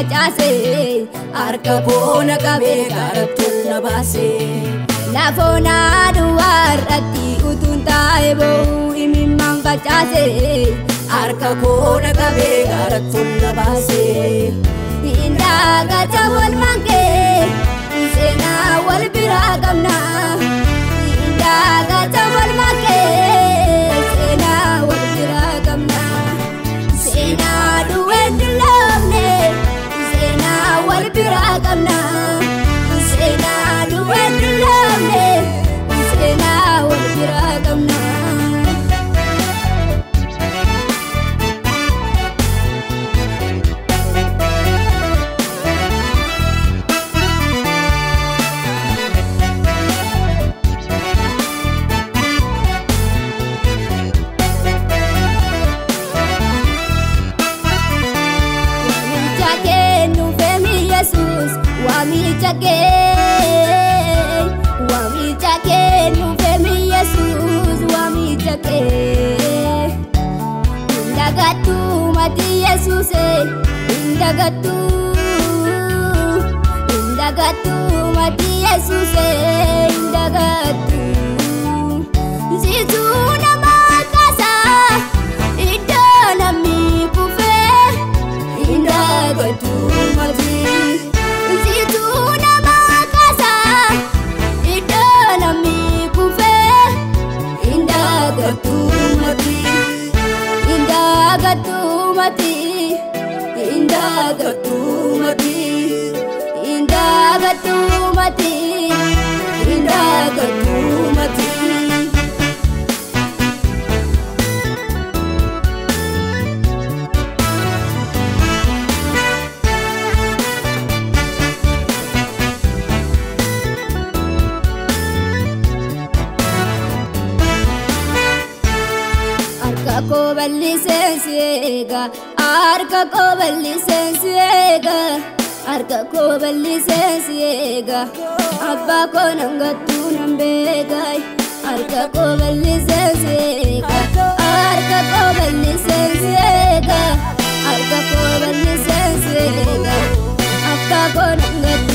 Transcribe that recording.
facaase harka koona qabee garattuun na baase lafoona duwwaarratti utuun taa'ee boo'u imimmaan facaase harka koona qabee garattuun na baase indagata wal mankee seenaa wal biraa qabna indagata wal mankee seenaa wal biraa qabna seenaa duwween diloomne seenaa wal biraa qabna seenaa duwween diloomne seenaa wal biraa qabna Wamichake nufemi Jesus wamichake indagatu mati Jesus indagatu mati Jesus indagatu zituna makasa idana mikufe indagatu mati indagatumati arka ko balli sensiega arka ko balli sensiega arka ko balli sensiega abba ko nangatu nambegai arka ko balli sensiega arka ko balli sensiega arka ko balli sensiega abba ko nangatu